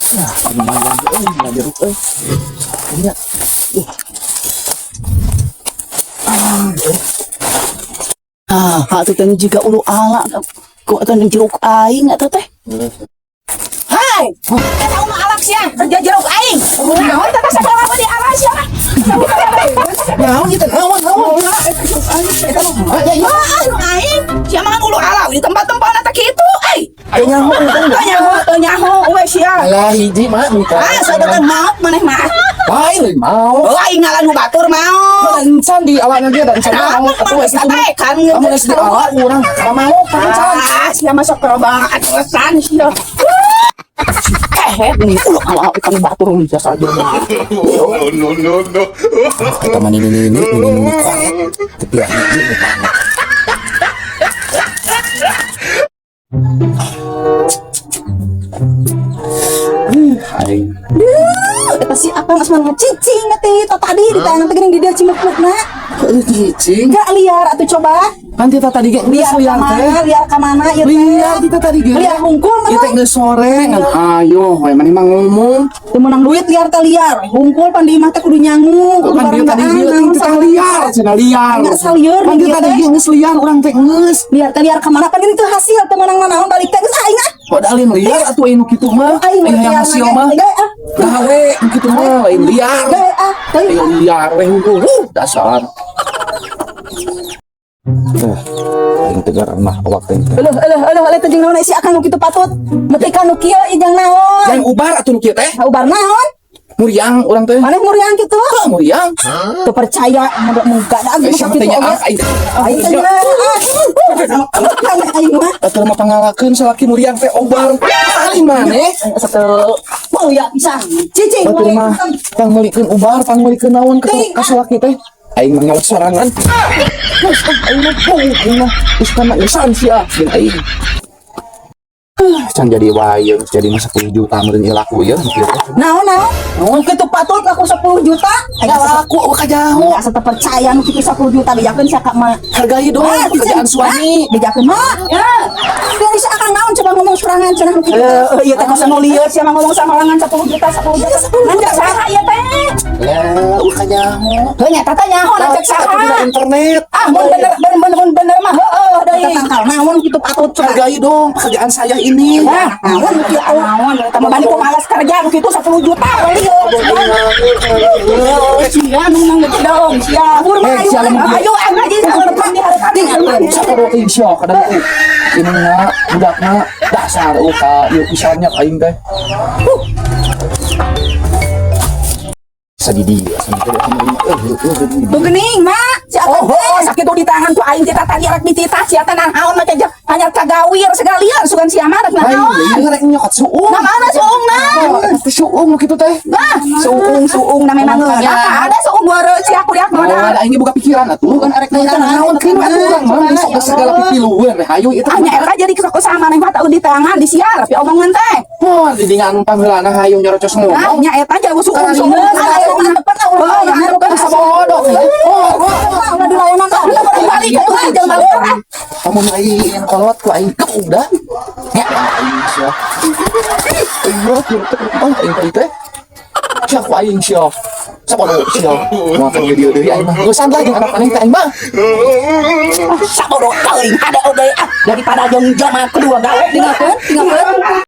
Nah, lumayan nggak jeruk Lihat. Hatu teh juga ulu ala kok teh jeruk aing eta teh. Hai, eta mah alak sia, kerja jeruk aing. Naon teh sagala mah di alas sia. Naon kita naon. Ya anu aing, sia mah ulu ala di tempat-tempat eta kitu, Ayo nyaho we sia. Alah hiji mah minta. Saeudeung maot maneh mah. Lain mau. Aing ngalan nu batur maot. Encan di awalnya dia dan sama mau atuh Wes teh kan kamu geus di awal urang mau kan. Sia masuk ke bang atusan sia. Ini ulah ala ikan batur jasa aja. No. Kita mah ini tapi ya ini. Hai. Eta si akang asman ngecicing teh tadi di tangan teh geuning di dia cimukna. Cicing. Enggak liar atuh coba. Kan kita tadi ge Liar ka mana ieu teh? Liar kita tadi ge. Liar hungkul mah. Kita geus sore ngan ayo we maneh mah ngomong. Teu meunang duit liar teh liar. Hungkul pan di imah teh kudu nyangu. Kan dia tadi kita liar, cenah liar. Enggak salieur Kan dia tadi geus liar urang teh geus. Liar teh liar ka mana pan itu hasil teh meunang naon balik teh geus aing ah. Padahal liar atuh anu kitu mah. Aing Yang hasil mah. Gawe kitu mah lain liar. Ayo liar we hungkul. Dasar. Aing tegar mah awak teh. Eueuh teh jeung naon si akang nu kitu patut. Metikan nu kieu jeung naon? Yang ubar atuh nu kieu teh. Ubar naon? Muriang urang teh. Maneh muriang kitu? Muriang. Teu percaya mudah da geus Siapa tanya aing teh aing mah atuh mah pangalakeun salaki muriang teh obar. Ari maneh? satu mau ya pisan cicing Atuh mah pangmelikeun ubar, pangmelikeun naon ka salaki teh. Aing mah nyawa sorangan. Aing mah geus kana lisan sia jeung aing. Can jadi wayang, jadi mah 10 juta meureun ieu laku ieu mikir. naon kitu patut laku 10 juta Aya laku ka jauh. enggak satu percaya nu kitu 10 juta dijakeun sia ka mah Hargai dong pekerjaan suami. dijakeun mah ya dari sia akang naon coba ngomong sorangan cenah nu kitu ieu teh masa nu lieur sia mah ngomong samarangan 10 juta ngajak saha ieu teh Ya, ka jauh. heuh nya tata nyaho ngajak saha Internet. mun bener mah heueuh deui tangkal naon kitu patut coba Hargai dong pekerjaan saya ini. naon kitu naon eta mah balik ku malas kerja nu kitu 10 juta beli sia nu nang dong sia ayo ngaji sampean di hareup Sakureuh insya kadang ini na budakna dasar ka ieu pisannya aing teh. Sadidi tuh geuning mak sakit tuh di tangan tuh aing kita tadi rek dititah sia teh naon make hanya kagawir segala liar sugan sia mah rek naon rek nyokot suung. nah mana suungna Suung kitu teh. nah suung na memang ada suung beureuh sia kuliah mah Ada aing boga pikiran atuh kan arek naon kieu urang mah bisa segala pipilueun we hayu itu. hanya eta jadi kesok sama nang patau di tangan di siar tapi omongan teh Moal di dingan pangheulana hayu nyarocos ngomong. nya eta jauh suung Bodoh. udah dilayanan balik ke tuh jeung balik Kamu main kolot ku aing udah. Ya aing sia. Ayo aing teh. Sia ku aing sia. Sabodo sia. Makan video deui aing mah. Geusan lah jeung anak maneh teh aing mah. sabodo teuing ada oge daripada jeung jama kedua gawe tinggalkeun